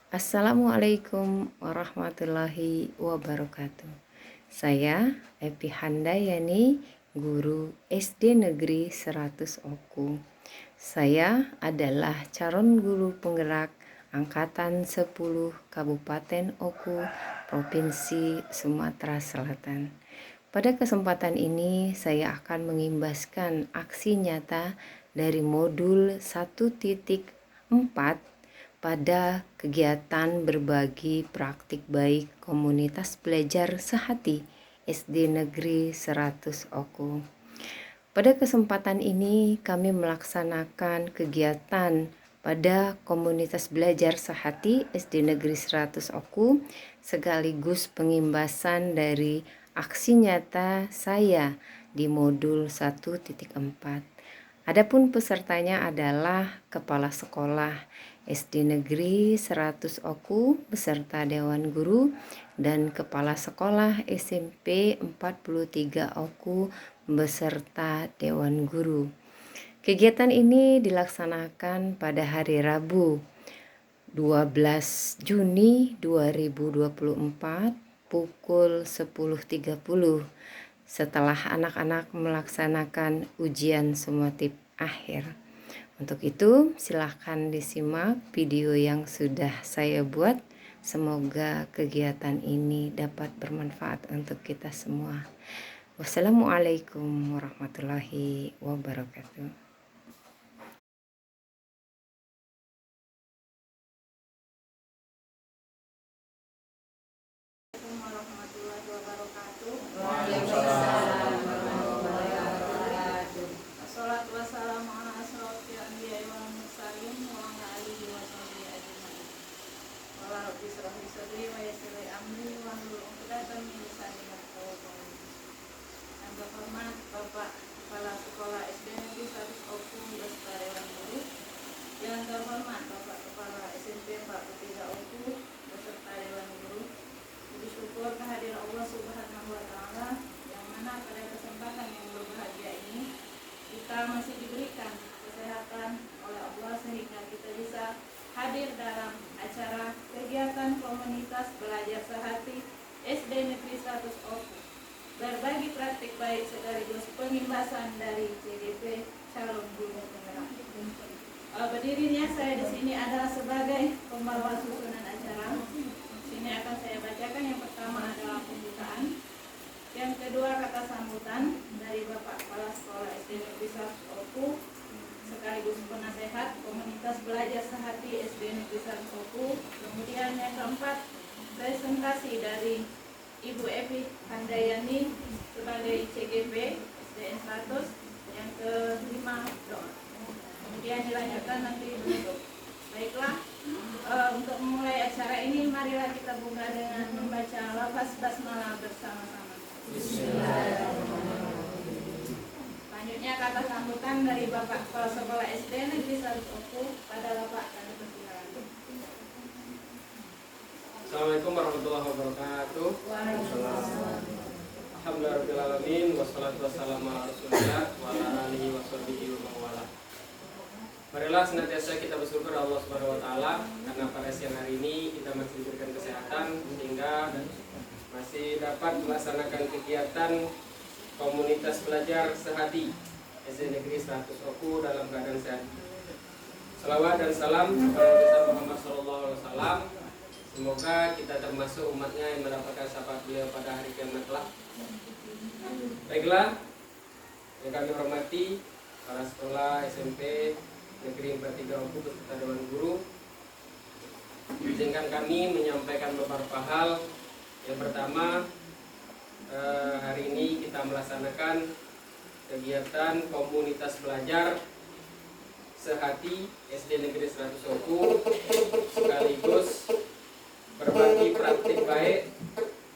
Assalamualaikum warahmatullahi wabarakatuh. Saya Epi Handayani, guru SD Negeri 100 Oku. Saya adalah calon guru penggerak Angkatan 10 Kabupaten Oku, Provinsi Sumatera Selatan. Pada kesempatan ini saya akan mengimbaskan aksi nyata dari modul 1.4 pada kegiatan berbagi praktik baik komunitas belajar sehati SD Negeri 100 Oku. Pada kesempatan ini kami melaksanakan kegiatan pada komunitas belajar sehati SD Negeri 100 Oku sekaligus pengimbasan dari aksi nyata saya di modul 1.4. Adapun pesertanya adalah Kepala Sekolah SD Negeri 100 Oku beserta Dewan Guru dan Kepala Sekolah SMP 43 Oku beserta Dewan Guru. Kegiatan ini dilaksanakan pada hari Rabu 12 Juni 2024 pukul 10.30 setelah anak-anak melaksanakan ujian summatif akhir. Untuk itu, silahkan disimak video yang sudah saya buat. Semoga kegiatan ini dapat bermanfaat untuk kita semua. Wassalamualaikum warahmatullahi wabarakatuh. Warahmatullahi wabarakatuh. Waalaikumsalam warahmatullahi wabarakatuh. Wassalatu wassalamu ala asyrofil anbiya'i wal mursalin wa ala alihi wa sahbihi ajmain. Qala rabbi ishrah li sadri wa yassir li amri wahlul 'uqdatam min lisani yafqahu qawli. Yang terhormat Bapak Kepala Sekolah SD Negeri 100 Oku beserta Dewan Guru. Yang terhormat Bapak Kepala SMP 43 Oku beserta Dewan Guru. Bersyukur kehadiran Allah Subhanahu wa Ta'ala yang mana pada kesempatan yang berbahagia ini kita masih diberikan kesehatan oleh Allah sehingga kita bisa hadir dalam acara kegiatan komunitas belajar sehati SD Negeri 100 Oku, berbagi praktik baik sekaligus pengimbasan dari CGP calon guru penggerak. Berdirinya saya di sini adalah sebagai pembawa susunan acara. Ini akan saya bacakan. Yang pertama adalah pembukaan, yang kedua kata sambutan dari Bapak Kepala Sekolah SD Negeri 100 Oku sekaligus penasehat komunitas belajar sehati SD Negeri 100 Oku. Kemudian yang keempat, presentasi dari Ibu Epi Handayani sebagai CGP SDN 100. Yang kelima, doa. Kemudian dilanjutkan nanti menutup. Baiklah, untuk memulai acara ini marilah kita buka dengan membaca lafaz basmalah bersama-sama. Bismillahirrahmanirrahim. Selanjutnya kata sambutan dari Bapak Kepala Sekolah SD Negeri 100 Oku pada Bapak kami persilakan. Assalamualaikum warahmatullahi wabarakatuh. Waalaikumsalam. Alhamdulillahirrahmanirrahim. Wassalatu wassalamu ala rasulillah wa ala alihi wa sahbihi wa mawala. Marilah senantiasa kita bersyukur Allah Subhanahu wa Ta'ala karena pada siang hari ini kita masih diberikan kesehatan sehingga masih dapat melaksanakan kegiatan komunitas belajar sehati SD Negeri 100 Oku dalam keadaan sehat. Salawat dan salam kepada Nabi Muhammad SAW. Semoga kita termasuk umatnya yang mendapatkan syafaat beliau pada hari kiamat kelak. Baiklah, yang kami hormati para sekolah SMP Negeri 43 Oku beserta Dewan Guru, izinkan kami menyampaikan beberapa hal. Yang pertama, hari ini kita melaksanakan kegiatan komunitas belajar sehati SD Negeri 100 Oku sekaligus berbagi praktik baik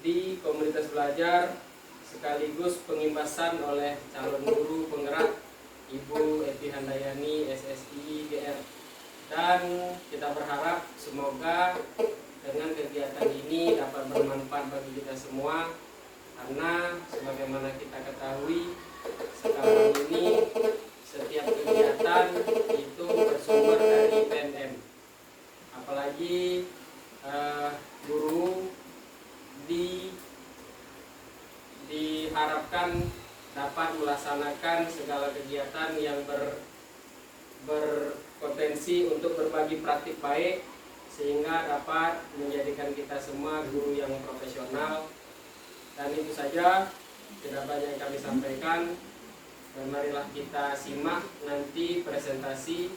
di komunitas belajar sekaligus pengimbasan oleh calon guru penggerak Ibu Epi Handayani SSI GR, dan kita berharap semoga dengan kegiatan ini dapat bermanfaat bagi kita semua karena sebagaimana kita ketahui sekarang ini setiap kegiatan itu bersumber dari PNM, apalagi guru diharapkan dapat melaksanakan segala kegiatan yang berpotensi untuk berbagi praktik baik, sehingga dapat menjadikan kita semua guru yang profesional. Dan itu saja, tidak banyak yang kami sampaikan. Dan marilah kita simak nanti presentasi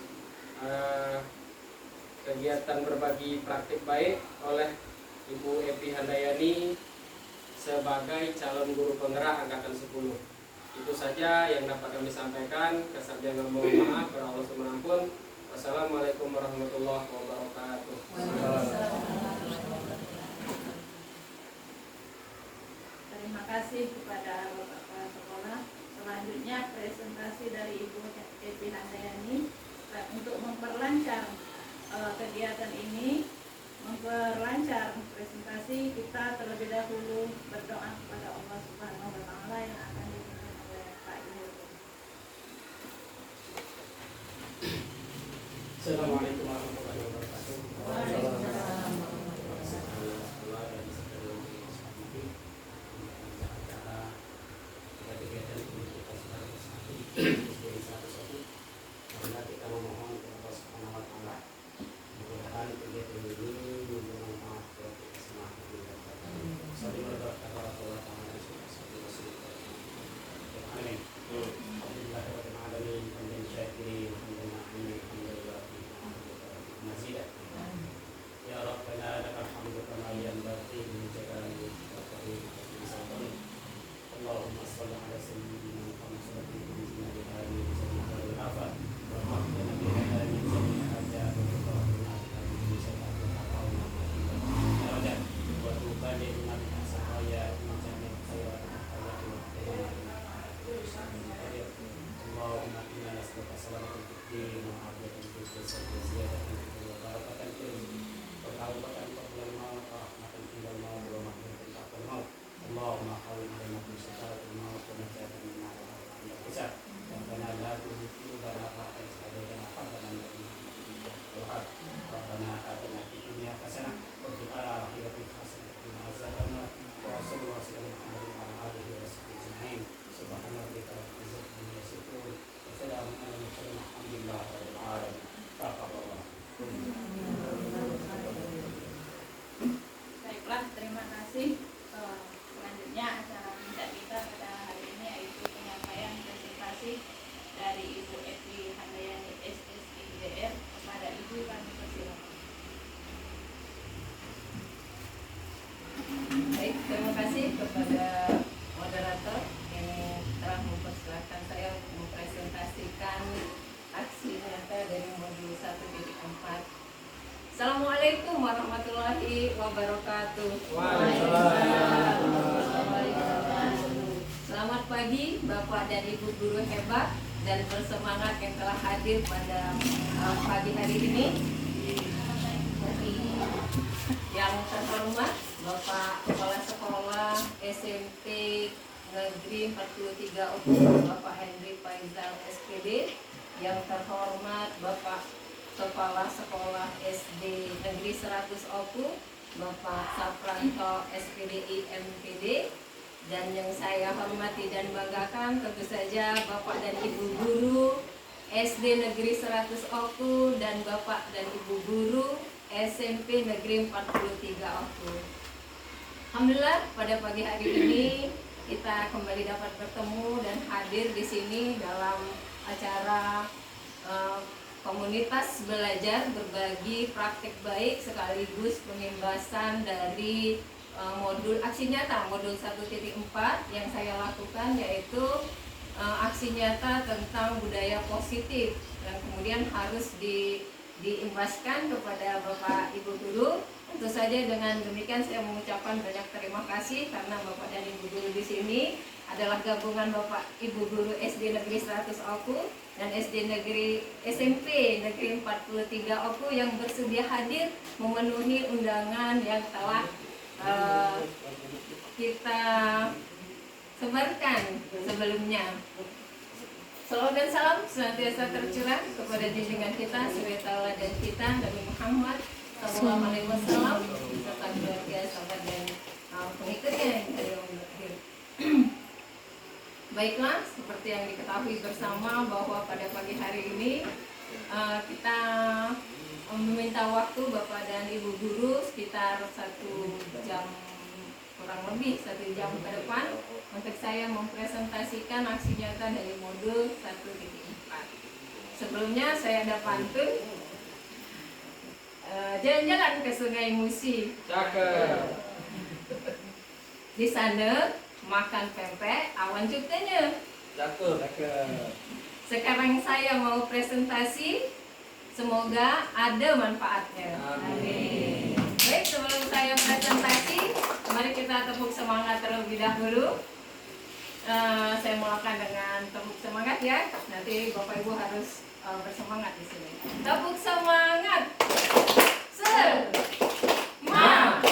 kegiatan berbagi praktik baik oleh Ibu Evi Handayani sebagai calon guru penggerak angkatan 10. Itu saja yang dapat kami sampaikan. Kesalahan mohon maaf, Allah mengampun. Wassalamualaikum warahmatullahi wabarakatuh. Terima kasih kepada Bapak Kepala Sekolah. Selanjutnya presentasi dari Ibu Evi Handayani untuk memperlancar kegiatan ini, memperlancar presentasi. Kita terlebih dahulu berdoa kepada Allah Subhanahu wa Ta'ala yang akan dipimpin oleh Pak Ibu. Assalamualaikum warahmatullahi wabarakatuh. Baiklah, terima kasih. Selanjutnya acara puncak kita pada hari ini yaitu penyampaian presentasi dari Ibu Evi Handayani SSIDR. Kepada Ibu kami persilakan. Baik, terima kasih kepada moderator yang telah mempersilahkan saya untuk mempresentasikan aksi nyata dari modul 1.4. Assalamualaikum warahmatullahi wabarakatuh. Selamat pagi Bapak dan Ibu guru hebat dan bersemangat yang telah hadir pada pagi hari ini. Yang terhormat Bapak Kepala Sekolah SMP Negeri 43 Oku, Bapak Henry Faizal SPD. Yang terhormat Bapak Kepala Sekolah SD Negeri 100 Oku, Bapak Sapranto SPDI MPD. Dan yang saya hormati dan banggakan tentu saja Bapak dan Ibu guru SD Negeri 100 Oku dan Bapak dan Ibu guru SMP Negeri 43 Oku. Alhamdulillah pada pagi hari ini kita kembali dapat bertemu dan hadir di sini dalam acara komunitas belajar berbagi praktik baik sekaligus pengimbasan dari modul aksi nyata modul 1.4 yang saya lakukan, yaitu aksi nyata tentang budaya positif dan kemudian harus diimbaskan kepada Bapak Ibu guru. Tentu saja dengan demikian saya mengucapkan banyak terima kasih karena Bapak dan Ibu guru di sini adalah gabungan Bapak Ibu guru SD Negeri 100 Oku dan SMP Negeri 43 Oku yang bersedia hadir memenuhi undangan yang telah kita sebarkan sebelumnya. Salawat dan salam senantiasa tercurah kepada junjungan kita, suri taala dan kita Nabi Muhammad sallallahu alaihi wasallam. Baiklah, seperti yang diketahui bersama bahwa pada pagi hari ini kita meminta waktu Bapak dan Ibu guru sekitar 1 jam, kurang lebih 1 jam ke depan untuk saya mempresentasikan aksi nyata dari modul 1.4. Sebelumnya saya ada pantun, jalan-jalan ke Sungai Musi. Cakep. Di sana makan pempek awan cukanya. Cakep. Sekarang saya mau presentasi, semoga ada manfaatnya. Amin. Baik, sebelum saya presentasi, mari kita tepuk semangat terlebih dahulu. Saya mulakan dengan tepuk semangat ya. Nanti Bapak Ibu harus bersemangat di sini. Tepuk semangat. Semangat.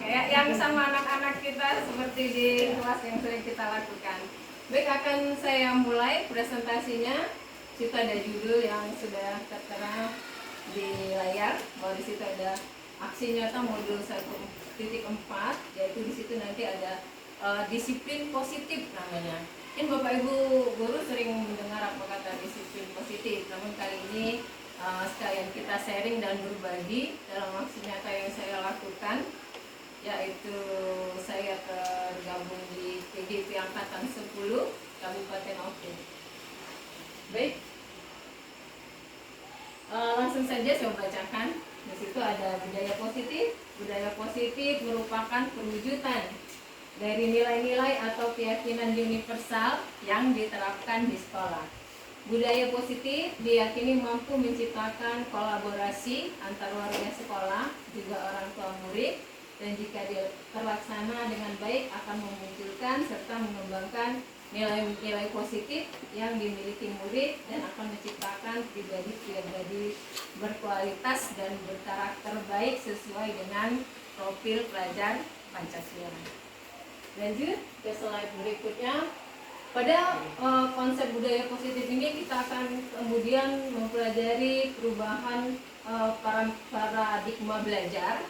Kayak yang sama anak-anak kita seperti di kelas yang sering kita lakukan. Baik, akan saya mulai presentasinya. Situ ada judul yang sudah tertera di layar, bahwa di situ ada aksi nyata modul 1.4, yaitu di situ nanti ada disiplin positif namanya. Mungkin Bapak Ibu guru sering mendengar apa kata disiplin positif, namun kali ini sekalian kita sharing dan berbagi dalam aksi nyata yang saya lakukan, yaitu saya tergabung di PGP Angkatan 10 Kabupaten Oke. Baik, langsung saja saya bacakan. Di situ ada budaya positif. Budaya positif merupakan perwujudan dari nilai-nilai atau keyakinan universal yang diterapkan di sekolah. Budaya positif diyakini mampu menciptakan kolaborasi antar warga sekolah, juga orang tua murid, dan jika terlaksana dengan baik akan memunculkan serta mengembangkan nilai-nilai positif yang dimiliki murid dan akan menciptakan pribadi-pribadi berkualitas dan berkarakter baik sesuai dengan profil pelajar Pancasila. Lanjut ke slide berikutnya. Pada konsep budaya positif ini kita akan kemudian mempelajari perubahan paradigma belajar.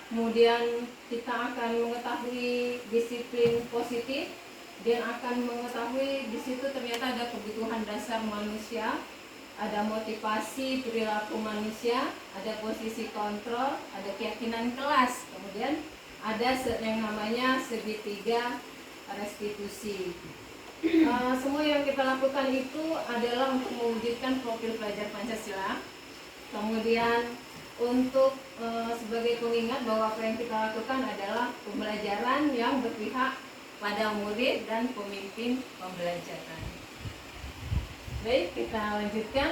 Kemudian kita akan mengetahui disiplin positif dan akan mengetahui di situ ternyata ada kebutuhan dasar manusia, ada motivasi perilaku manusia, ada posisi kontrol, ada keyakinan kelas, kemudian ada yang namanya segitiga restitusi. Semua yang kita lakukan itu adalah untuk mewujudkan profil pelajar Pancasila. Kemudian untuk sebagai pengingat bahwa apa yang kita lakukan adalah pembelajaran yang berpihak pada murid dan pemimpin pembelajaran. Baik, kita lanjutkan.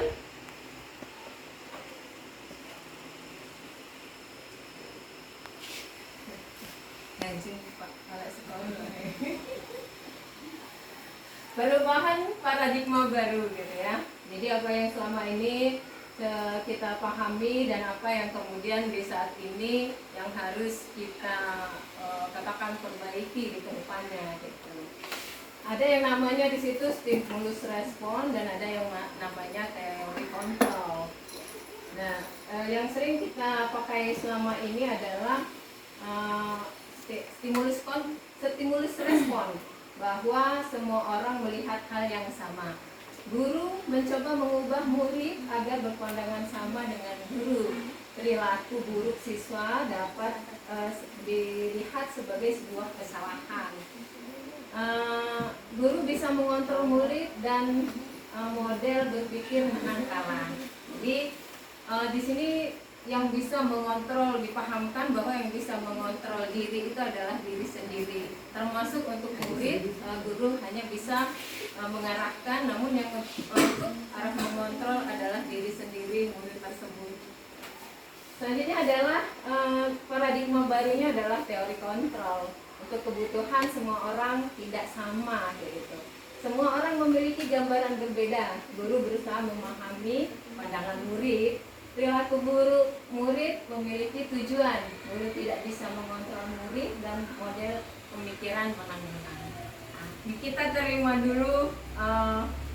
Perubahan paradigma baru gitu ya. Jadi apa yang selama ini kita pahami dan apa yang kemudian di saat ini yang harus kita katakan perbaiki di kedepannya gitu. Ada yang namanya di situ stimulus respon dan ada yang namanya teori kontrol. Nah, yang sering kita pakai selama ini adalah stimulus respon, bahwa semua orang melihat hal yang sama. Guru mencoba mengubah murid agar berpandangan sama dengan guru. Perilaku buruk siswa dapat dilihat sebagai sebuah kesalahan. Guru bisa mengontrol murid dan model berpikir menang kalah. Jadi di sini yang bisa mengontrol, dipahamkan bahwa yang bisa mengontrol diri itu adalah diri sendiri. Termasuk untuk murid, guru hanya bisa mengarahkan, namun yang untuk arah mengontrol adalah diri sendiri murid tersebut. Selanjutnya adalah paradigma barunya adalah teori kontrol. Untuk kebutuhan semua orang tidak sama gitu. Semua orang memiliki gambaran berbeda. Guru berusaha memahami pandangan murid. Perilaku guru murid memiliki tujuan. Guru tidak bisa mengontrol murid dan model pemikiran menang-menang. Nah, kita terima dulu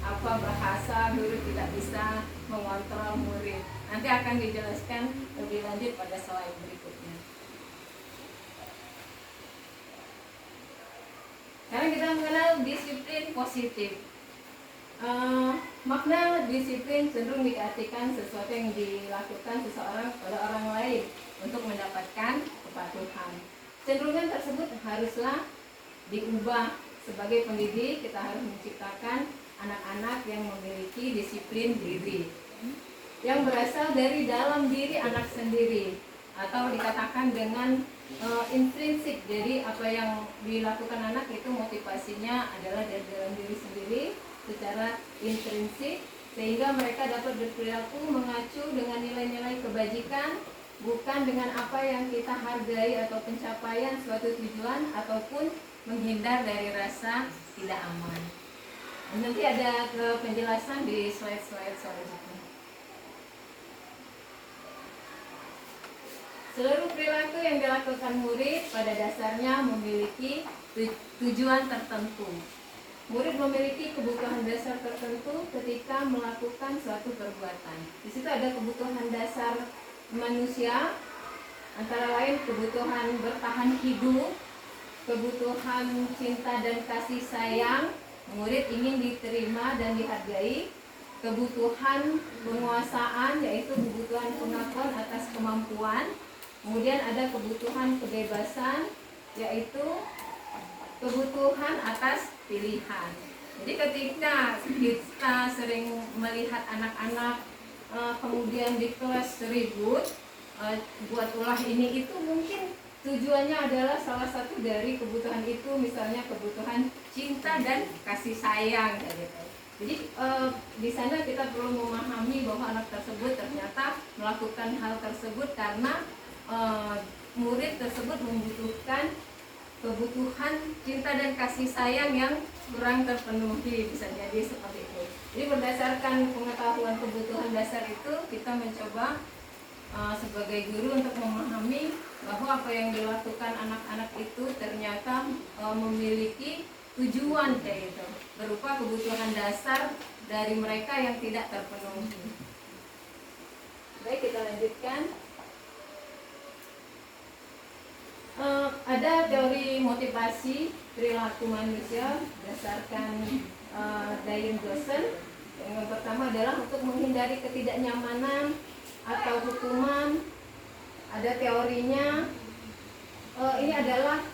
apa bahasa guru tidak bisa mengontrol murid. Nanti akan dijelaskan lebih lanjut pada slide berikutnya. Sekarang kita mengenal disiplin positif. Makna disiplin cenderung diartikan sesuatu yang dilakukan seseorang pada orang lain untuk mendapatkan kepatuhan. Cenderungan tersebut haruslah diubah. Sebagai pendidik, kita harus menciptakan anak-anak yang memiliki disiplin diri yang berasal dari dalam diri anak sendiri, atau dikatakan dengan intrinsik. Jadi apa yang dilakukan anak itu motivasinya adalah dari dalam diri sendiri secara intrinsik, sehingga mereka dapat berperilaku mengacu dengan nilai-nilai kebajikan, bukan dengan apa yang kita hargai atau pencapaian suatu tujuan, ataupun menghindar dari rasa tidak aman. Nanti ada penjelasan di slide-slide selanjutnya. Seluruh perilaku yang dilakukan murid pada dasarnya memiliki tujuan tertentu. Murid memiliki kebutuhan dasar tertentu ketika melakukan suatu perbuatan. Di situ ada kebutuhan dasar manusia, antara lain kebutuhan bertahan hidup, kebutuhan cinta dan kasih sayang, murid ingin diterima dan dihargai, kebutuhan penguasaan, yaitu kebutuhan pengakuan atas kemampuan, kemudian ada kebutuhan kebebasan, yaitu kebutuhan atas pilihan. Jadi ketika kita sering melihat anak-anak kemudian di kelas ribut, buat ulah ini itu, mungkin tujuannya adalah salah satu dari kebutuhan itu, misalnya kebutuhan cinta dan kasih sayang gitu. Jadi di sana kita perlu memahami bahwa anak tersebut ternyata melakukan hal tersebut karena murid tersebut membutuhkan kebutuhan cinta dan kasih sayang yang kurang terpenuhi, bisa jadi seperti itu. Jadi berdasarkan pengetahuan kebutuhan dasar itu, kita mencoba sebagai guru untuk memahami bahwa apa yang dilakukan anak-anak itu ternyata memiliki tujuan kayak gitu, berupa kebutuhan dasar dari mereka yang tidak terpenuhi. Baik, kita lanjutkan. Ada teori motivasi perilaku manusia berdasarkan Diane Dawson. Yang pertama adalah untuk menghindari ketidaknyamanan atau hukuman. Ada teorinya, ini adalah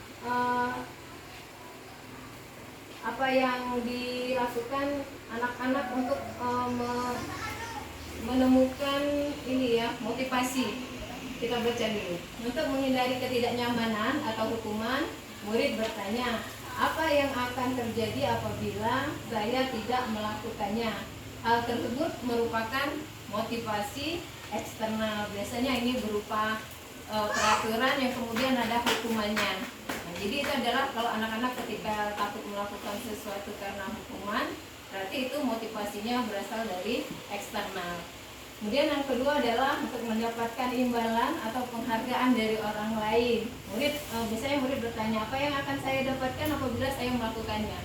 apa yang dilakukan anak-anak untuk menemukan ini ya, motivasi. Kita baca dulu. Untuk menghindari ketidaknyamanan atau hukuman, murid bertanya, apa yang akan terjadi apabila saya tidak melakukannya? Hal tersebut merupakan motivasi eksternal. Biasanya ini berupa peraturan yang kemudian ada hukumannya. Nah, jadi itu adalah kalau anak-anak ketika takut melakukan sesuatu karena hukuman, berarti itu motivasinya berasal dari eksternal. Kemudian yang kedua adalah untuk mendapatkan imbalan atau penghargaan dari orang lain. Biasanya murid bertanya, apa yang akan saya dapatkan apabila saya melakukannya?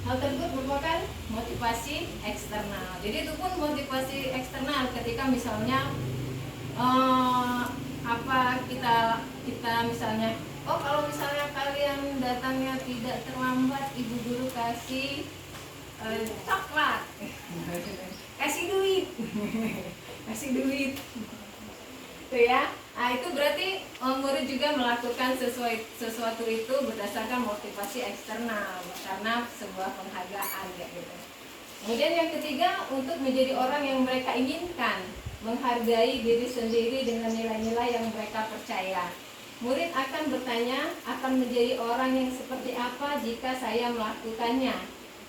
Hal tersebut merupakan motivasi eksternal. Jadi itu pun motivasi eksternal ketika misalnya kita misalnya, oh kalau misalnya kalian datangnya tidak terlambat, ibu guru kasih coklat, kasih duit, kasih duit, itu ya. Nah itu berarti murid juga melakukan sesuatu itu berdasarkan motivasi eksternal karena sebuah penghargaan ya gitu. Kemudian yang ketiga, untuk menjadi orang yang mereka inginkan, menghargai diri sendiri dengan nilai-nilai yang mereka percaya. Murid akan bertanya, akan menjadi orang yang seperti apa jika saya melakukannya?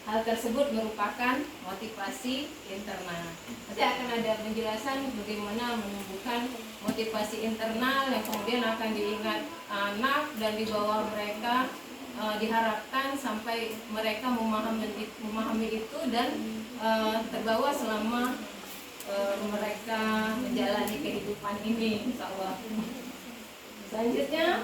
Hal tersebut merupakan motivasi internal. Nanti akan ada penjelasan bagaimana menumbuhkan motivasi internal yang kemudian akan diingat anak dan dibawa mereka, diharapkan sampai mereka memahami itu dan terbawa selama mereka menjalani kehidupan ini, insya Allah. Selanjutnya,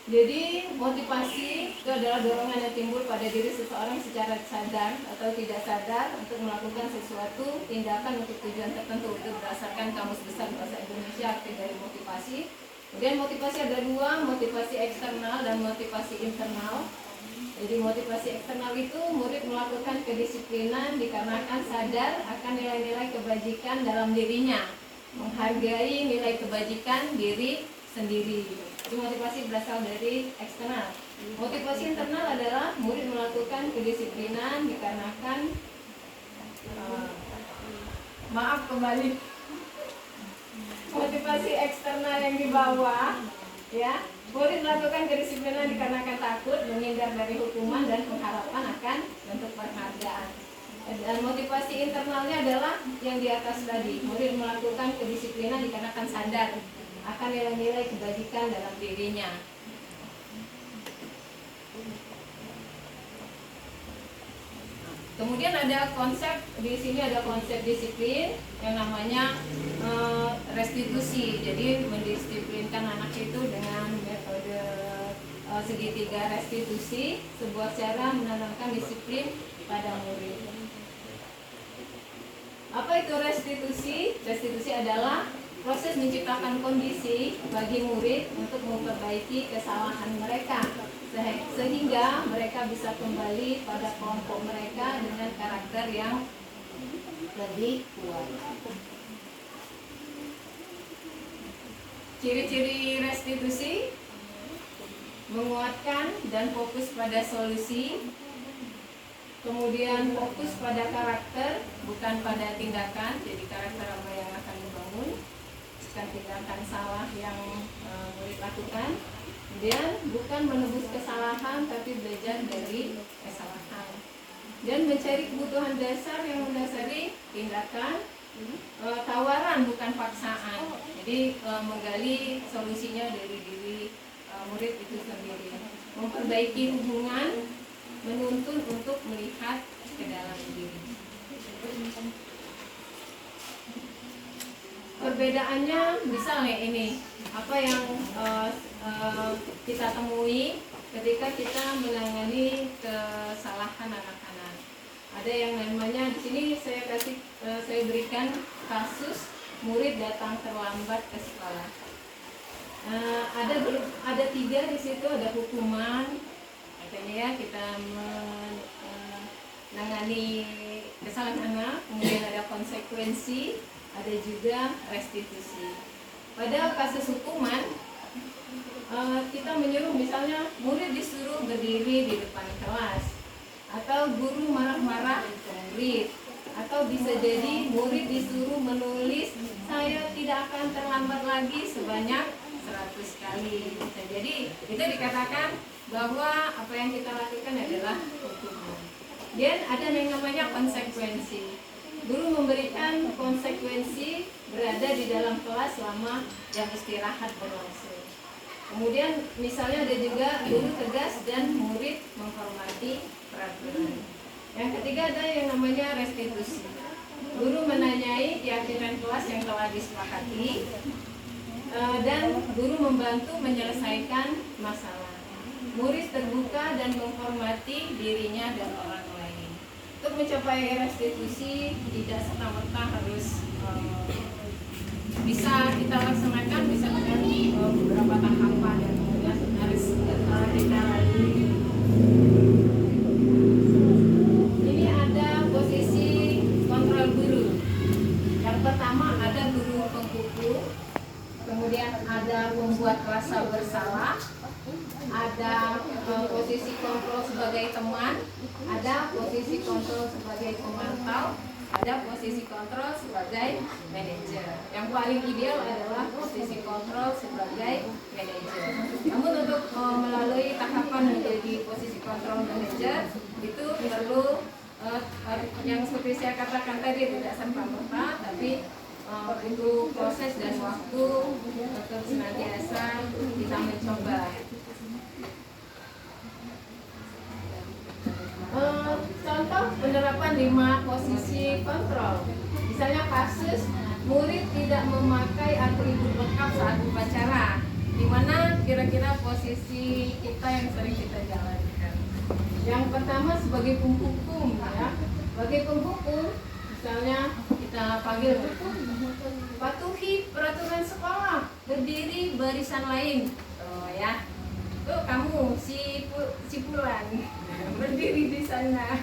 jadi motivasi itu adalah dorongan yang timbul pada diri seseorang secara sadar atau tidak sadar untuk melakukan sesuatu tindakan untuk tujuan tertentu. Itu berdasarkan Kamus Besar Bahasa Indonesia arti dari motivasi. Kemudian motivasi ada dua, motivasi eksternal dan motivasi internal. Jadi motivasi eksternal itu murid melakukan kedisiplinan dikarenakan sadar akan nilai-nilai kebajikan dalam dirinya, menghargai nilai kebajikan diri sendiri. Itu motivasi berasal dari eksternal. Motivasi internal adalah murid melakukan kedisiplinan dikarenakan motivasi eksternal yang di bawah, ya, murid melakukan kedisiplinan dikarenakan takut, menghindar dari hukuman dan pengharapan akan bentuk penghargaan. Dan motivasi internalnya adalah yang di atas tadi, murid melakukan kedisiplinan dikarenakan sadar akan nilai-nilai kebajikan dalam dirinya. Kemudian ada konsep, di sini ada konsep disiplin yang namanya restitusi. Jadi mendisiplinkan anak itu dengan metode segitiga restitusi, sebuah cara menanamkan disiplin pada murid. Apa itu restitusi? Restitusi adalah proses menciptakan kondisi bagi murid untuk memperbaiki kesalahan mereka, sehingga mereka bisa kembali pada kelompok mereka dengan karakter yang lebih kuat. Ciri-ciri restitusi: menguatkan dan fokus pada solusi, kemudian fokus pada karakter bukan pada tindakan. Jadi karakter apa yang akan dibangun, bukan tindakan salah yang murid lakukan. Kemudian bukan menebus kesalahan tapi belajar dari kesalahan, dan mencari kebutuhan dasar yang mendasari tindakan, tawaran bukan paksaan. Jadi menggali solusinya dari diri murid itu sendiri, memperbaiki hubungan, menuntun untuk melihat ke dalam diri. Perbedaannya misalnya ini, apa yang kita temui ketika kita menangani kesalahan anak-anak. Ada yang namanya di sini saya berikan kasus murid datang terlambat ke sekolah. Ada 3 di situ, ada hukuman, katanya ya kita menangani kesalahan anak, kemudian ada konsekuensi, ada juga restitusi. Pada kasus hukuman, kita menyuruh misalnya murid disuruh berdiri di depan kelas, atau guru marah-marah ke murid, atau bisa jadi murid disuruh menulis saya tidak akan terlambat lagi sebanyak 100 kali. Bisa jadi itu dikatakan bahwa apa yang kita lakukan adalah hukuman. Dan ada yang namanya konsekuensi. Guru memberikan konsekuensi berada di dalam kelas selama jam istirahat berlangsung. Kemudian misalnya ada juga guru tegas dan murid menghormati peraturan. Yang ketiga ada yang namanya restitusi. Guru menanyai keyakinan kelas yang telah disepakati, dan guru membantu menyelesaikan masalah. Murid terbuka dan menghormati dirinya dan orang lain. Untuk mencapai restitusi tidak serta-merta harus bisa kita laksanakan, bisa dengan beberapa tahapan yang kemudian harus kita lalui. Ini ada posisi kontrol guru. Yang pertama ada guru penghukum, kemudian ada membuat rasa bersalah, ada posisi kontrol sebagai teman, ada posisi kontrol sebagai pemantau, ada posisi kontrol sebagai manajer. Yang paling ideal adalah posisi kontrol sebagai manajer. Namun untuk melalui tahapan menjadi posisi kontrol manajer itu perlu yang seperti saya katakan tadi, tidak serta-merta, tapi butuh proses dan waktu untuk senantiasa kita mencoba. Contoh penerapan 5 posisi kontrol. Misalnya kasus murid tidak memakai atribut lengkap saat upacara. Di mana kira-kira posisi kita yang sering kita jalankan? Yang pertama sebagai penghukum, ya. Sebagai penghukum, misalnya kita panggil, patuhi peraturan sekolah, berdiri barisan lain. Oh ya, tuh kamu si Pulan berdiri di sana.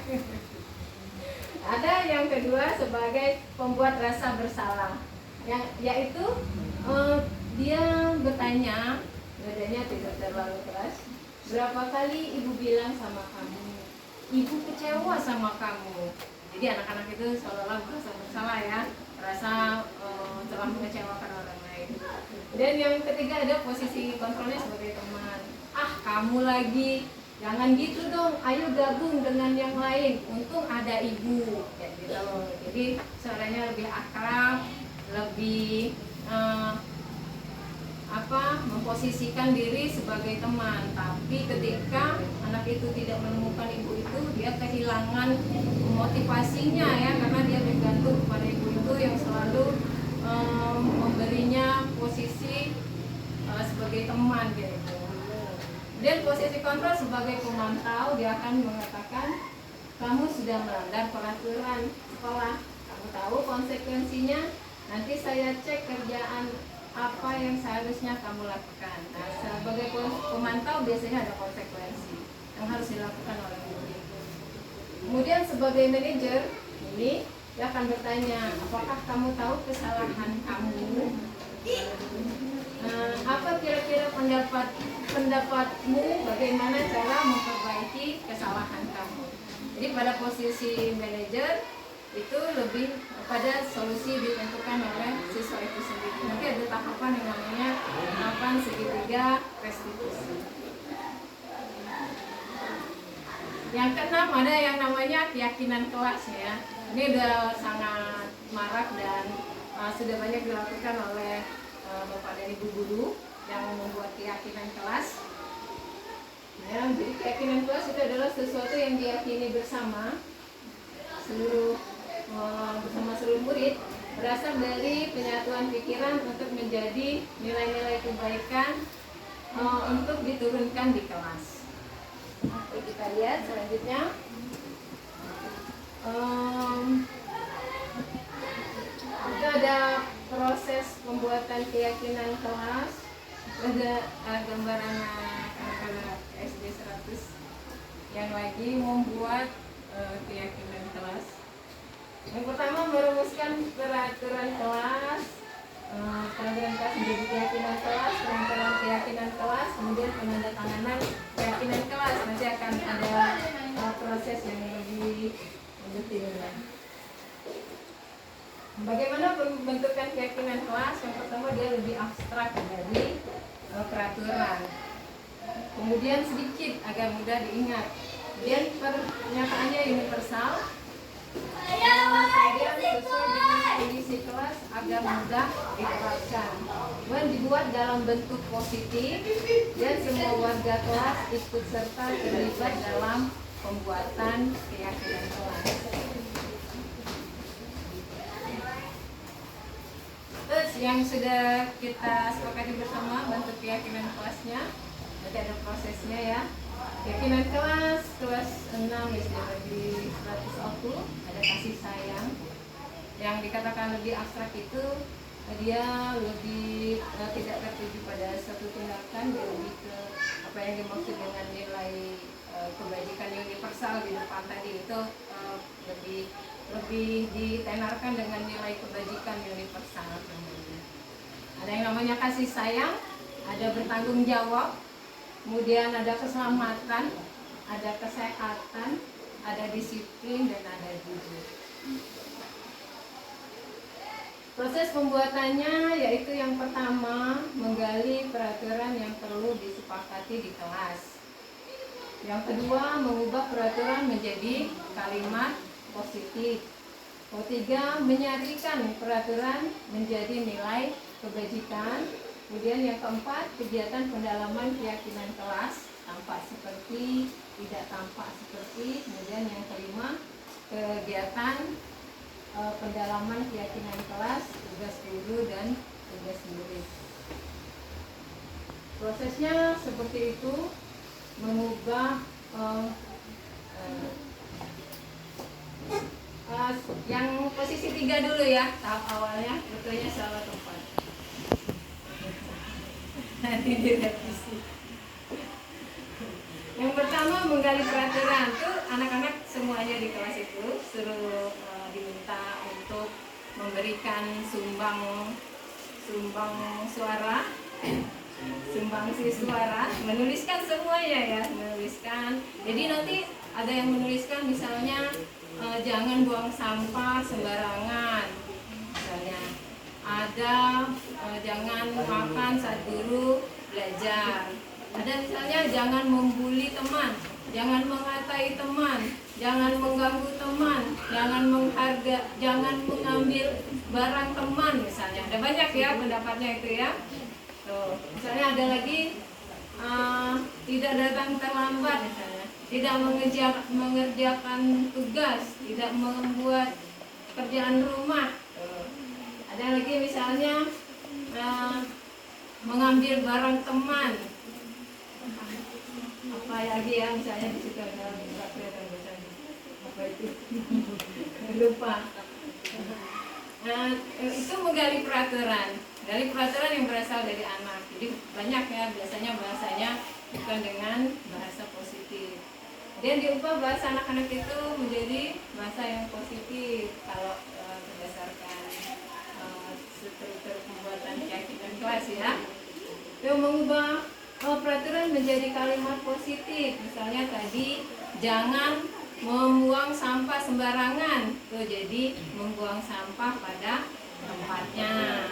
Ada yang kedua sebagai pembuat rasa bersalah, yaitu dia bertanya, nadanya tidak terlalu keras. Berapa kali ibu bilang sama kamu, ibu kecewa sama kamu. Jadi anak-anak itu seolah-olah merasa bersalah ya, merasa telah mengecewakan orang lain. Dan yang ketiga ada posisi kontrolnya sebagai teman. Ah kamu lagi, jangan gitu dong, ayo gabung dengan yang lain, untung ada ibu, kayak gitu. Jadi suaranya lebih akrab, lebih memposisikan diri sebagai teman. Tapi ketika anak itu tidak menemukan ibu itu, dia kehilangan motivasinya ya, karena dia bergantung kepada ibu itu yang selalu memberinya posisi sebagai teman gitu. Dan posisi kontrol sebagai pemantau, dia akan mengatakan kamu sudah melanggar peraturan sekolah, kamu tahu konsekuensinya, nanti saya cek kerjaan apa yang seharusnya kamu lakukan. Nah, sebagai pemantau biasanya ada konsekuensi yang harus dilakukan oleh guru. Kemudian sebagai manajer ini dia akan bertanya, apakah kamu tahu kesalahan kamu? Apa kira-kira pendapatmu bagaimana cara memperbaiki kesalahan kamu? Jadi pada posisi manajer itu lebih pada solusi ditentukan oleh siswa itu sendiri. Nanti ada tahapan yang namanya tahapan segitiga restitusi. Yang keenam ada yang namanya keyakinan kelas ya. Ini udah sangat marak dan sudah banyak dilakukan oleh Bapak dan Ibu guru yang membuat keyakinan kelas. Ya, jadi keyakinan kelas itu adalah sesuatu yang diyakini bersama seluruh murid, berasal dari penyatuan pikiran untuk menjadi nilai-nilai kebaikan untuk diturunkan di kelas. Oke, kita lihat selanjutnya. Itu ada proses pembuatan keyakinan kelas. Ada gambar anak-anak SD 100 yang lagi membuat keyakinan kelas. Yang pertama merumuskan peraturan kelas, peraturan kelas menjadi keyakinan kelas, peraturan keyakinan kelas, kemudian penandatanganan keyakinan kelas. Nanti akan ada proses yang lebih detail. Bagaimana pembentukan keyakinan kelas? Yang pertama dia lebih abstrak dari peraturan. Kemudian sedikit agar mudah diingat. Kemudian pernyataannya universal. Kemudian sesuai dengan kondisi kelas agar mudah diterapkan. Kemudian dibuat dalam bentuk positif dan semua warga kelas ikut serta terlibat dalam pembuatan keyakinan kelas. Terus yang sudah kita sepakati bersama bentuk keyakinan kelasnya, nanti ada prosesnya ya. Keyakinan kelas 6 SD Negeri 101 ada kasih sayang. Yang dikatakan lebih abstrak itu dia lebih tidak tertuju pada satu tindakan, dia lebih ke apa yang dimaksud dengan nilai kebajikan universal di depan tadi itu lebih ditenarkan dengan nilai kebajikan universal. Ada yang namanya kasih sayang, ada bertanggung jawab, kemudian ada keselamatan, ada kesehatan, ada disiplin, dan ada jujur. Proses pembuatannya yaitu yang pertama menggali peraturan yang perlu disepakati di kelas. Yang kedua mengubah peraturan menjadi kalimat positif. Ketiga menyajikan peraturan menjadi nilai kebajikan. Kemudian yang keempat kegiatan pendalaman keyakinan kelas, tampak seperti, tidak tampak seperti. Kemudian yang kelima kegiatan pendalaman keyakinan kelas, tugas guru dan tugas murid. Prosesnya seperti itu, mengubah yang posisi 3 dulu ya, tahap awalnya betulnya salah tempat. nanti direvisi. Yang pertama menggali peraturan tuh anak-anak semuanya di kelas itu suruh diminta untuk memberikan sumbang suara, sumbangsi suara, menuliskan semuanya ya, menuliskan. Jadi nanti ada yang menuliskan misalnya jangan buang sampah sembarangan, misalnya ada jangan makan saat guru belajar, ada misalnya jangan membuli teman, jangan mengatai teman, jangan mengganggu teman, jangan mengambil barang teman misalnya. Ada banyak ya pendapatnya itu ya. Tuh, misalnya ada lagi tidak datang terlambat misalnya, tidak mengerjakan tugas, tidak membuat kerjaan rumah. Ada lagi misalnya mengambil barang teman. Apa lagi ya, misalnya di situ ada nggak kelihatan bacanya. Apa itu? Lupa. Nah, itu menggali peraturan. Dari peraturan yang berasal dari anak. Jadi banyak ya, biasanya bahasanya bukan dengan bahasa positif. Dan diubah bahasa anak-anak itu menjadi bahasa yang positif kalau berdasarkan struktur pembuatan keyakinan kelas ya. Yang mengubah peraturan menjadi kalimat positif. Misalnya tadi jangan membuang sampah sembarangan. Tuh, jadi membuang sampah pada tempatnya.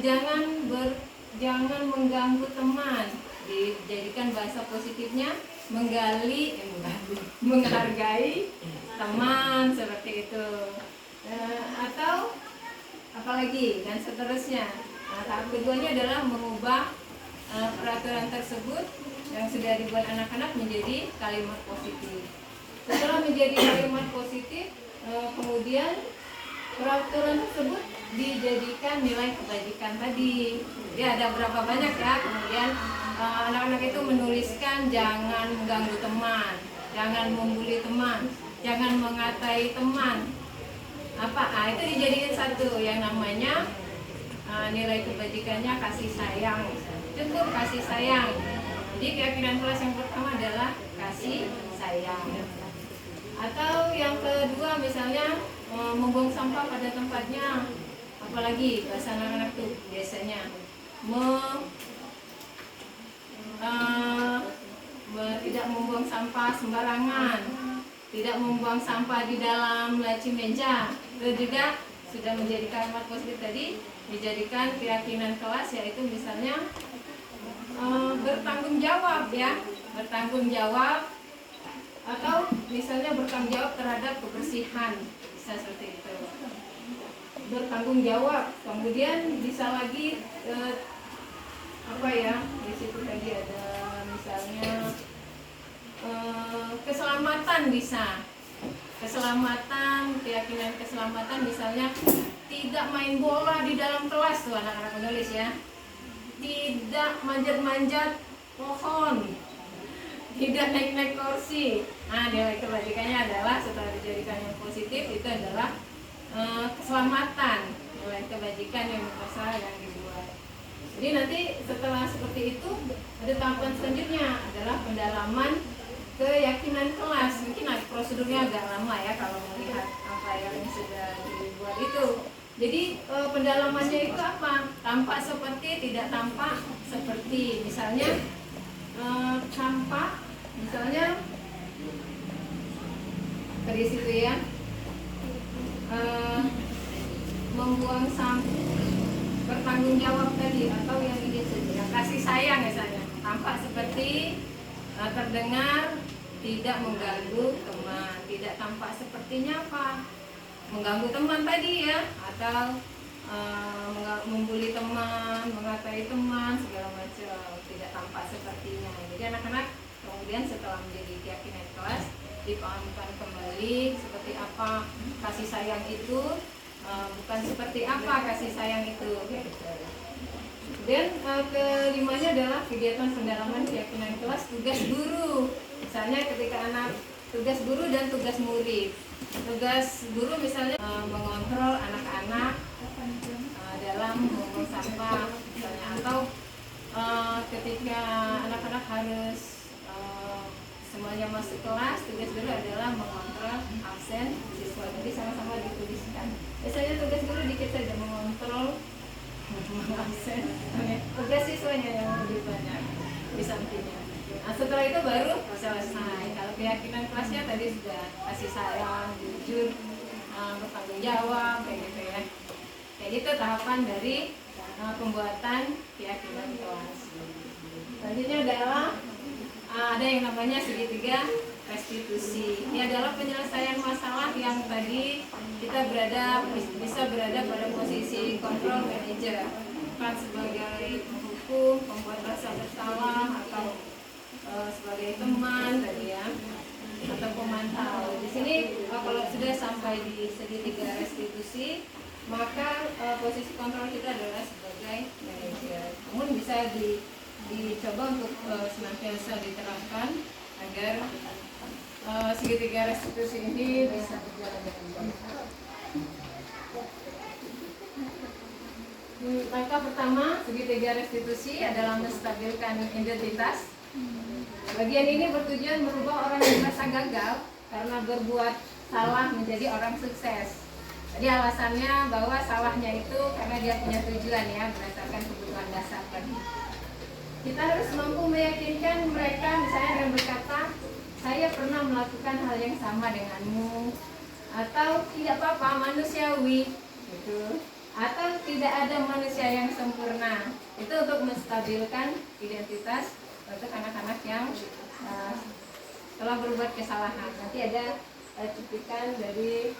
Jangan mengganggu teman. Dijadikan bahasa positifnya menghargai teman seperti itu. Atau apalagi dan seterusnya. Tahap keduanya adalah mengubah peraturan tersebut yang sudah dibuat anak-anak menjadi kalimat positif. Setelah menjadi kalimat positif, kemudian peraturan tersebut dijadikan nilai kebajikan tadi. Jadi ada berapa banyak ya. Kemudian anak-anak itu menuliskan jangan mengganggu teman, jangan membuli teman, jangan mengatai teman. Itu dijadikan satu yang namanya nilai kebajikannya kasih sayang. Cukup kasih sayang. Jadi keyakinan kelas yang pertama adalah kasih sayang. Atau yang kedua misalnya membuang sampah pada tempatnya. Apalagi bahasa anak-anak tuh biasanya tidak membuang sampah sembarangan, tidak membuang sampah di dalam laci meja. Itu juga sudah menjadi kalimat positif tadi, dijadikan keyakinan kelas, yaitu misalnya bertanggung jawab ya, bertanggung jawab, atau misalnya bertanggung jawab terhadap kebersihan, bisa seperti itu, bertanggung jawab. Kemudian bisa lagi di situ tadi ada misalnya keselamatan, bisa keselamatan, keyakinan keselamatan, misalnya tidak main bola di dalam kelas. Tuh anak-anak menulis ya, tidak manjat-manjat pohon, tidak naik-naik kursi. Nilai kebajikannya adalah setelah dijadikan yang positif itu adalah keselamatan, nilai kebajikan yang universal yang dibuat. Jadi nanti setelah seperti itu ada tahapan selanjutnya adalah pendalaman keyakinan kelas. Mungkin prosedurnya agak lama ya kalau melihat apa yang sudah dibuat itu. Jadi pendalamannya itu apa? Tampak seperti, tidak tampak seperti. Misalnya tampak, misalnya dari situ ya, membuang sampah, bertanggung jawab tadi, atau yang ini saja, kasih sayang misalnya, tampak seperti, terdengar tidak mengganggu teman. Tidak tampak sepertinya apa? Mengganggu teman tadi ya, atau membuli teman, mengatai teman, segala macam. Tidak tampak sepertinya. Jadi anak-anak kemudian setelah menjadi keyakinan kelas dipahamkan kembali seperti apa kasih sayang itu, bukan seperti apa kasih sayang itu. Dan kelimanya adalah kegiatan pendalaman keyakinan kelas, tugas guru. Misalnya ketika anak tugas guru dan tugas murid. Tugas guru misalnya mengontrol anak-anak dalam membuang sampah misalnya, atau ketika anak-anak harus semuanya masuk kelas, tugas guru adalah mengontrol absen siswa. Jadi sama-sama dituliskan. Biasanya tugas guru dikit saja, mengontrol absen. Tugas siswanya yang lebih banyak di sampingnya. Nah, setelah itu baru selesai. Kalau keyakinan kelasnya tadi sudah kasih sayang, jujur, bertanggung jawab, kayak gitu ya. Kayak gitu tahapan dari pembuatan keyakinan kelas. Selanjutnya adalah ada yang namanya segitiga restitusi. Ini adalah penyelesaian masalah yang tadi kita bisa berada pada posisi control manager, bukan sebagai penghukum, pembuat rasa bersalah, atau sebagai teman tadi ya, atau pemantau. Di sini kalau sudah sampai di segitiga restitusi, maka posisi kontrol kita adalah sebagai manajer. Namun bisa dicoba untuk senantiasa diterapkan agar segitiga restitusi ini bisa berjalan dengan baik. Langkah pertama segitiga restitusi adalah menstabilkan identitas. Bagian ini bertujuan merubah orang yang merasa gagal karena berbuat salah menjadi orang sukses. Jadi alasannya bahwa salahnya itu karena dia punya tujuan ya, berdasarkan kebutuhan dasar tadi. Kita harus mampu meyakinkan mereka, misalnya dengan berkata, saya pernah melakukan hal yang sama denganmu, atau tidak apa-apa, manusiawi, gitu. Atau tidak ada manusia yang sempurna. Itu untuk menstabilkan identitas untuk anak-anak yang telah berbuat kesalahan. Nanti ada cuplikan dari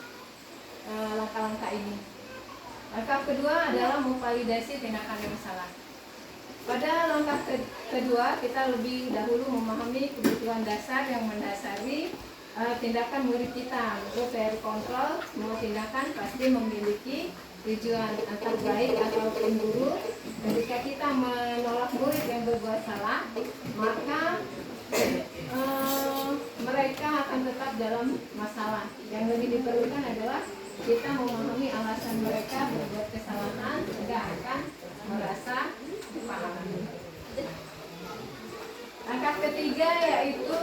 langkah-langkah ini. Langkah kedua adalah memvalidasi tindakan yang salah. Pada langkah kedua, kita lebih dahulu memahami kebutuhan dasar yang mendasari tindakan murid kita. Untuk fair control, semua tindakan pasti memiliki tujuan antara baik ataupun buruk. Ketika kita menolak murid yang berbuat salah, maka mereka akan tetap dalam masalah. Yang lebih diperlukan adalah kita memahami alasan mereka berbuat kesalahan sehingga akan merasa dipahami. Langkah ketiga yaitu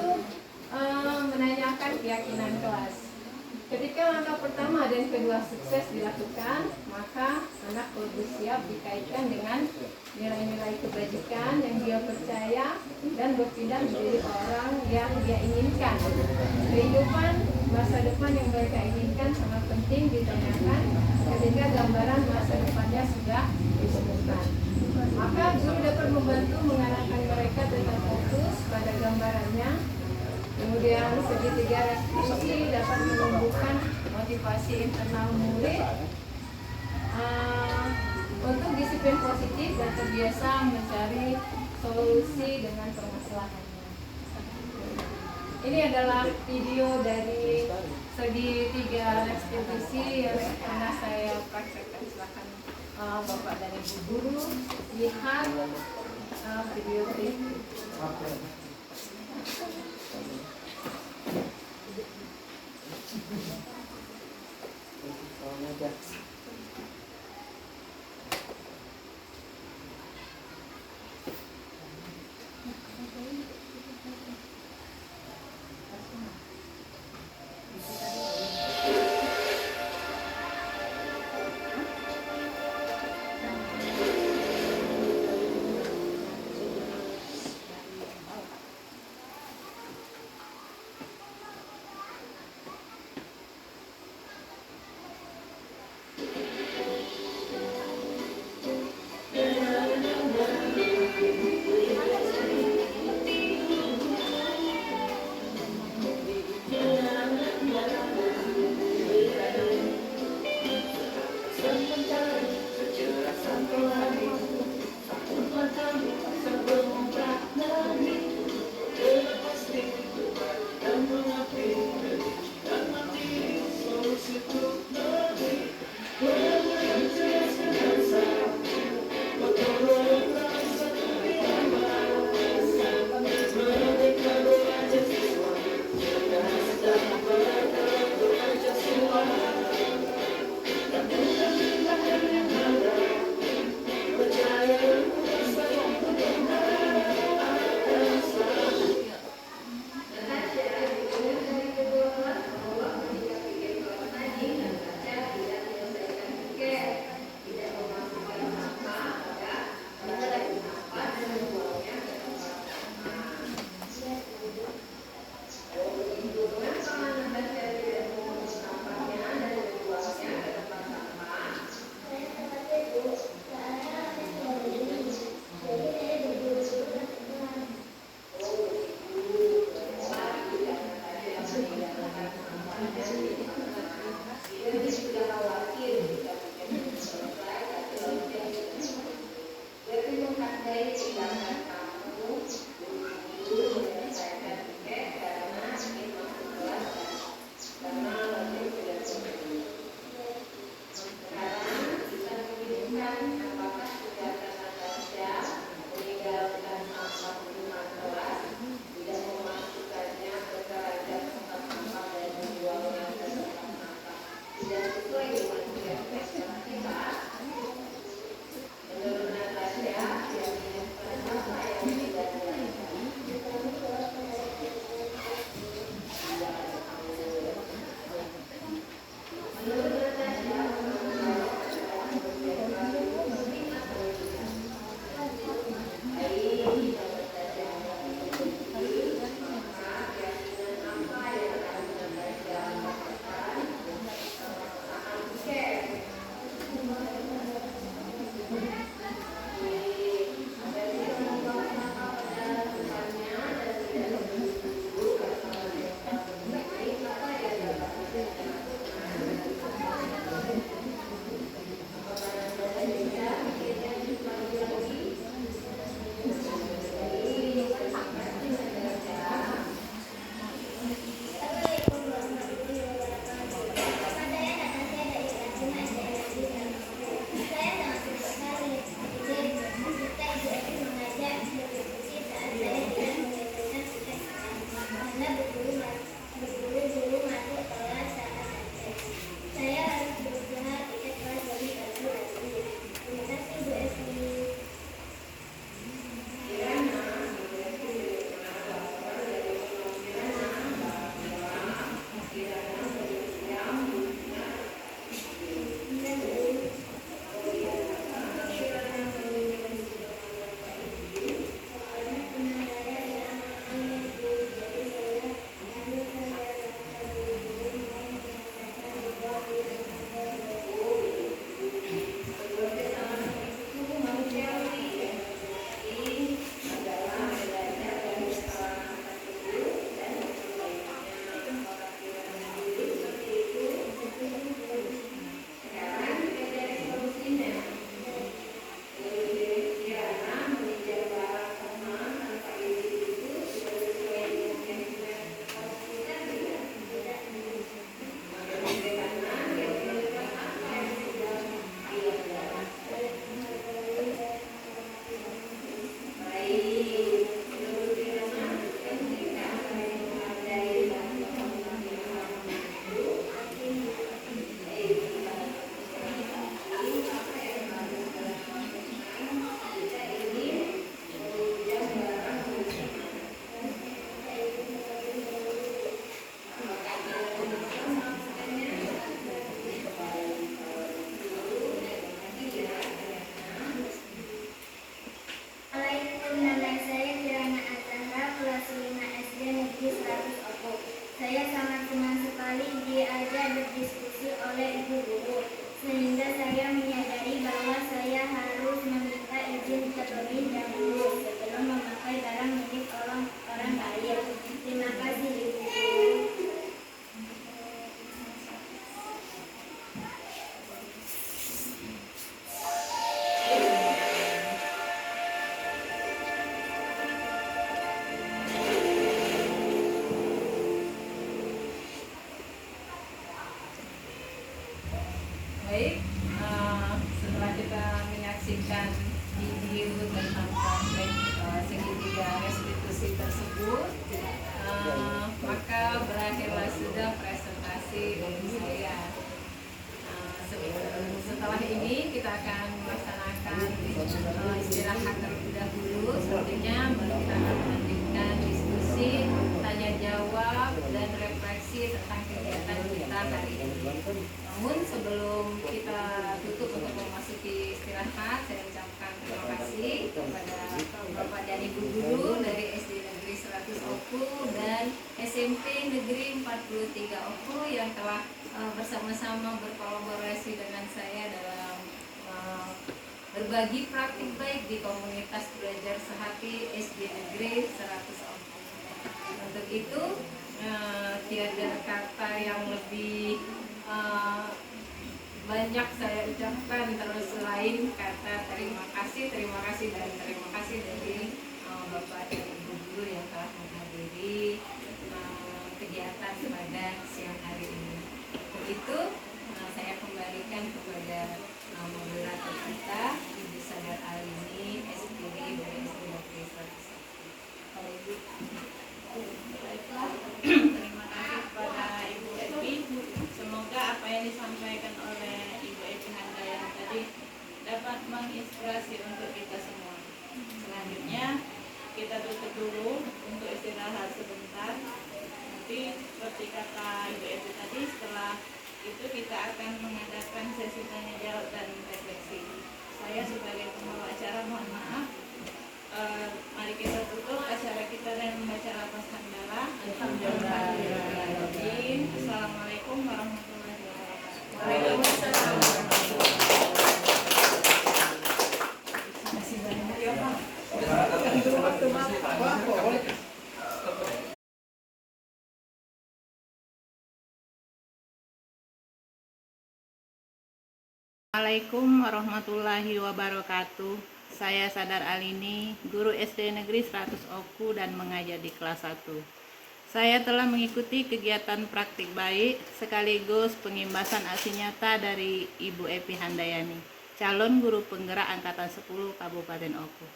menanyakan keyakinan kelas. Ketika langkah pertama dan kedua sukses dilakukan, maka anak lebih siap dikaitkan dengan nilai-nilai kebajikan yang dia percaya dan berpindah menjadi orang yang dia inginkan. Kehidupan masa depan yang mereka inginkan sangat penting ditanyakan ketika gambaran masa depannya sudah disebutkan. Maka guru dapat membantu mengarahkan mereka tetap fokus pada gambarannya. Kemudian segitiga restitusi dapat menumbuhkan motivasi internal murid untuk disiplin positif dan terbiasa mencari solusi dengan permasalahannya. Ini adalah video dari segitiga restitusi yang pernah saya praktekkan. Silakan Bapak dan Ibu guru lihat video ini. menyaksikan video tentang praktek segitiga restitusi tersebut. Maka berakhirlah sudah presentasi dari saya. Setelah ini kita akan melaksanakan istirahat terlebih dahulu. Selanjutnya baru kita akan melanjutkan diskusi, tanya jawab, dan refleksi tentang kegiatan kita hari ini. Namun sebelum kita tutup untuk memasuki istirahat, saya ucapkan terima kasih kepada Bapak dan Ibu Guru dari SD Negeri 100 Oku dan SMP Negeri 43 Oku yang telah bersama-sama berkolaborasi dengan saya dalam berbagi praktik baik di komunitas belajar sehati SD Negeri 100 Oku. Untuk itu tiada kata yang lebih banyak saya ucapkan terus selain kata terima kasih dan terima kasih dari Bapak dan Ibu Guru yang telah menghadiri kegiatan pada siang hari ini. Untuk itu saya kembalikan kepada moderator kita, Ibu Sadar Alini, SPD dari SD Negeri 101. Kalau Ibu. Baiklah, terima kasih kepada Ibu Epi. Semoga apa yang disampaikan oleh Ibu Epi Handayani tadi dapat menginspirasi untuk kita semua. Selanjutnya kita tutup dulu untuk istirahat sebentar. Nanti seperti kata Ibu Epi tadi, setelah itu kita akan mengadakan sesi tanya jawab dan refleksi. Saya sebagai pembawa acara mohon maaf. Mari kita tutup acara kita dan membaca lafaz hamdalah. Alhamdulillahirobbilalamin. Assalamualaikum warahmatullahi wabarakatuh. Waalaikumsalam. Assalamualaikum warahmatullahi wabarakatuh. Saya Sadar Alini, guru SD Negeri 100 Oku dan mengajar di kelas 1. Saya telah mengikuti kegiatan praktik baik sekaligus pengimbasan aksi nyata dari Ibu Epi Handayani, calon guru penggerak angkatan 10 Kabupaten Oku.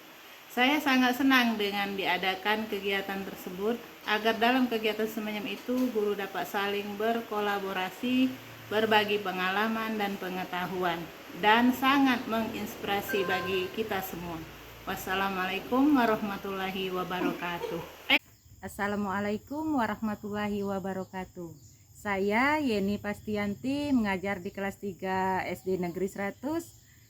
Saya sangat senang dengan diadakan kegiatan tersebut agar dalam kegiatan semacam itu guru dapat saling berkolaborasi, berbagi pengalaman dan pengetahuan, dan sangat menginspirasi bagi kita semua. Wassalamualaikum warahmatullahi wabarakatuh. Assalamualaikum warahmatullahi wabarakatuh. Saya Yeni Pastianti, mengajar di kelas 3 SD Negeri 100.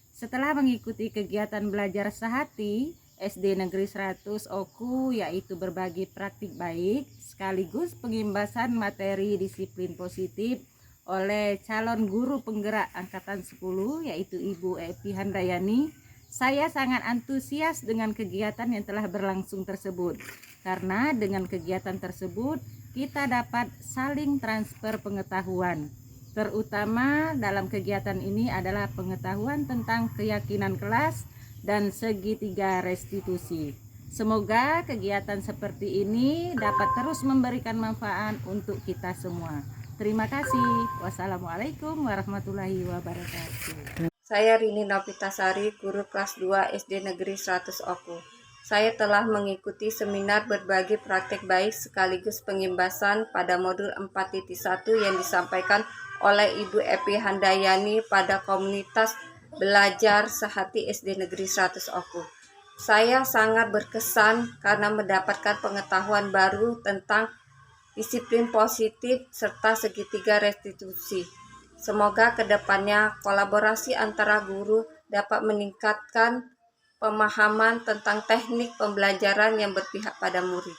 Setelah mengikuti kegiatan belajar sehati SD Negeri 100 Oku, yaitu berbagi praktik baik sekaligus pengimbasan materi disiplin positif oleh calon guru penggerak angkatan 10 yaitu Ibu Epi Handayani, saya sangat antusias dengan kegiatan yang telah berlangsung tersebut, karena dengan kegiatan tersebut kita dapat saling transfer pengetahuan. Terutama dalam kegiatan ini adalah pengetahuan tentang keyakinan kelas dan segitiga restitusi. Semoga kegiatan seperti ini dapat terus memberikan manfaat untuk kita semua. Terima kasih. Wassalamualaikum warahmatullahi wabarakatuh. Saya Rini Novitasari, guru kelas 2 SD Negeri 100 Oku. Saya telah mengikuti seminar berbagi praktek baik sekaligus pengimbasan pada modul 4.1 yang disampaikan oleh Ibu Epi Handayani pada komunitas belajar sehati SD Negeri 100 Oku. Saya sangat berkesan karena mendapatkan pengetahuan baru tentang disiplin positif serta segitiga restitusi. Semoga kedepannya kolaborasi antara guru dapat meningkatkan pemahaman tentang teknik pembelajaran yang berpihak pada murid.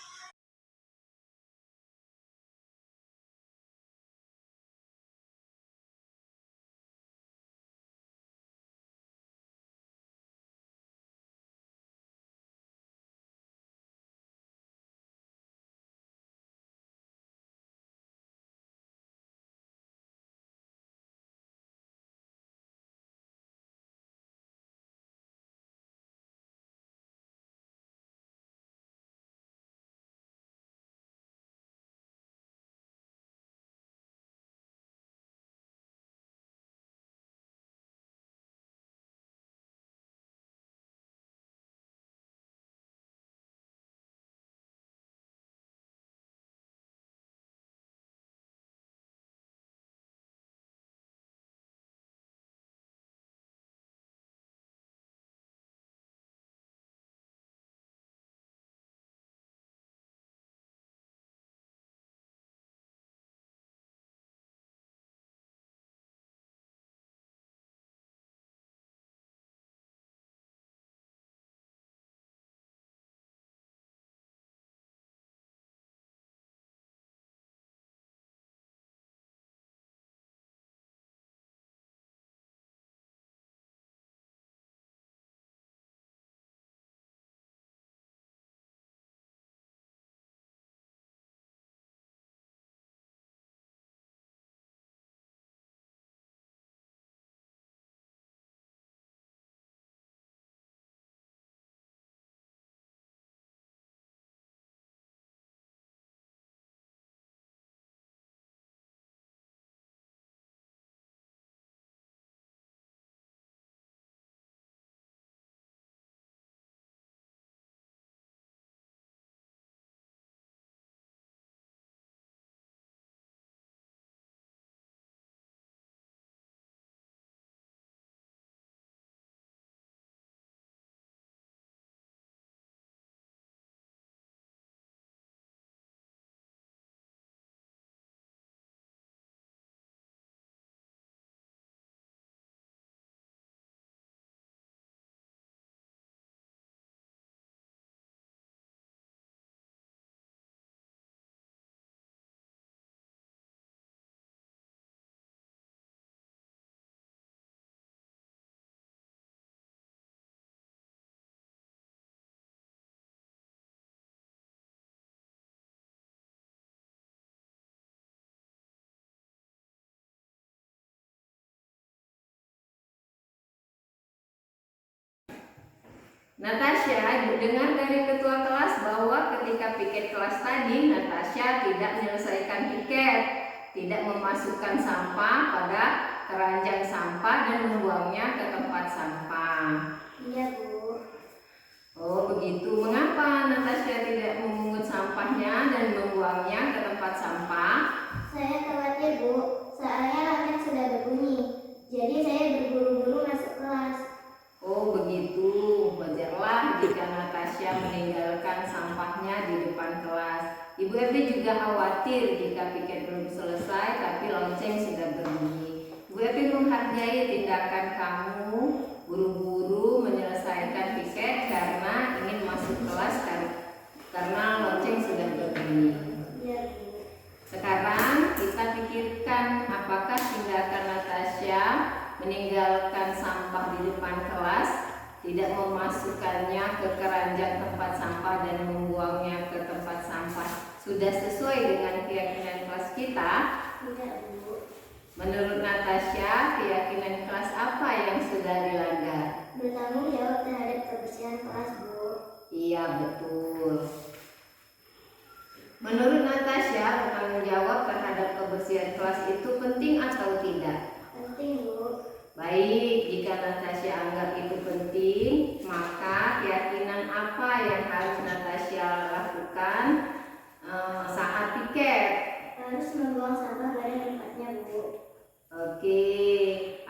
Natasha dengar dari ketua kelas bahwa ketika piket kelas tadi Natasha tidak menyelesaikan piket, tidak memasukkan sampah pada keranjang sampah dan membuangnya ke tempat sampah. Iya, Bu. Oh begitu, mengapa Natasha tidak memungut sampahnya dan membuangnya ke tempat sampah? Saya khawatir, Bu. Soalnya lonceng sudah berbunyi. Jadi saya berburu-buru masuk kelas. Oh begitu, wajarlah jika Natasha meninggalkan sampahnya di depan kelas. Ibu Evi juga khawatir jika piket belum selesai tapi lonceng sudah berbunyi. Ibu Evi menghargai tindakan kamu buru-buru menyelesaikan piket karena ingin masuk kelas karena lonceng sudah berbunyi. Iya, Bu. Sekarang kita pikirkan apakah tindakan Natasha meninggalkan sampah di depan kelas, tidak memasukkannya ke keranjang tempat sampah dan membuangnya ke tempat sampah sudah sesuai dengan keyakinan kelas kita? Tidak, Bu. Menurut Natasha, keyakinan kelas apa yang sudah dilanggar? Bertanggung jawab terhadap kebersihan kelas, Bu. Iya betul. Menurut Natasha, bertanggung jawab terhadap kebersihan kelas itu penting atau tidak? Penting, Bu. Baik, jika Natasha anggap itu penting, maka keyakinan apa yang harus Natasha lakukan saat piket? Harus membuang sampah pada tempatnya, Bu. Oke,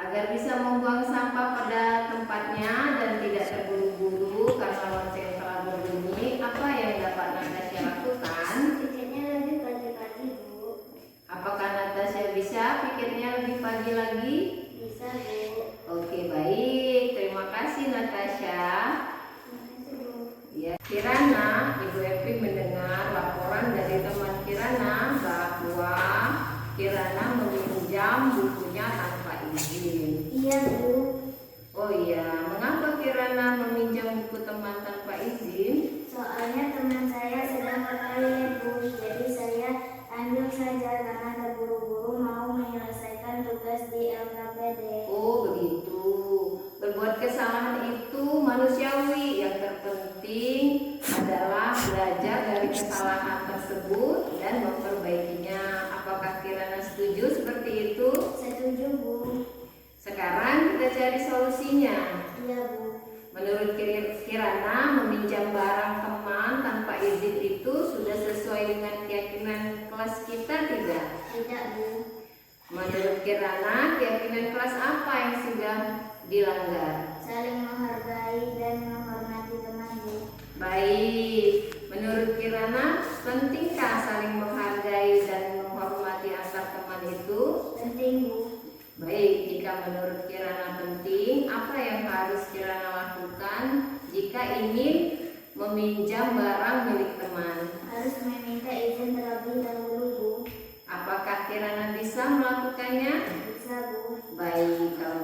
agar bisa membuang sampah pada tempatnya dan tidak terburu-buru karena lonceng telah berbunyi, apa yang dapat Natasha lakukan? Piketnya lebih pagi-pagi, Bu. Apakah Natasha bisa piketnya lebih pagi lagi? Bisa, Bu. Oke, baik. Terima kasih Natasha. Terima kasih, Bu. Ya, Kirana, Ibu Evi mendengar laporan dari teman Kirana bahwa Kirana meminjam bukunya tanpa izin. Iya, Bu. Oh iya, mengapa Kirana meminjam buku teman tanpa izin? Soalnya teman saya sedang berkali, Bu. Jadi saya ambil saja karena terburu-buru mau menyelesaikan tugas di LKPD. Oh begitu. Berbuat kesalahan itu manusiawi. Yang terpenting adalah belajar dari kesalahan tersebut dan memperbaikinya. Apakah Kirana setuju seperti itu? Setuju, Bu. Sekarang kita cari solusinya. Iya, Bu. Menurut Kirana, meminjam barang teman tanpa izin itu sudah sesuai dengan keyakinan kelas kita tidak? Tidak, Bu. Menurut Kirana, keyakinan kelas apa yang sudah dilanggar? Saling menghargai dan menghormati teman, Bu. Baik, menurut Kirana, pentingkah saling menghargai dan menghormati antar teman itu? Penting, Bu. Baik, jika menurut Kirana penting, apa yang harus Kirana lakukan jika ingin meminjam barang milik teman? Harus meminta izin terlebih dahulu, Bu. Apakah Kirana bisa melakukannya? Bisa, Bu. Baik, kalau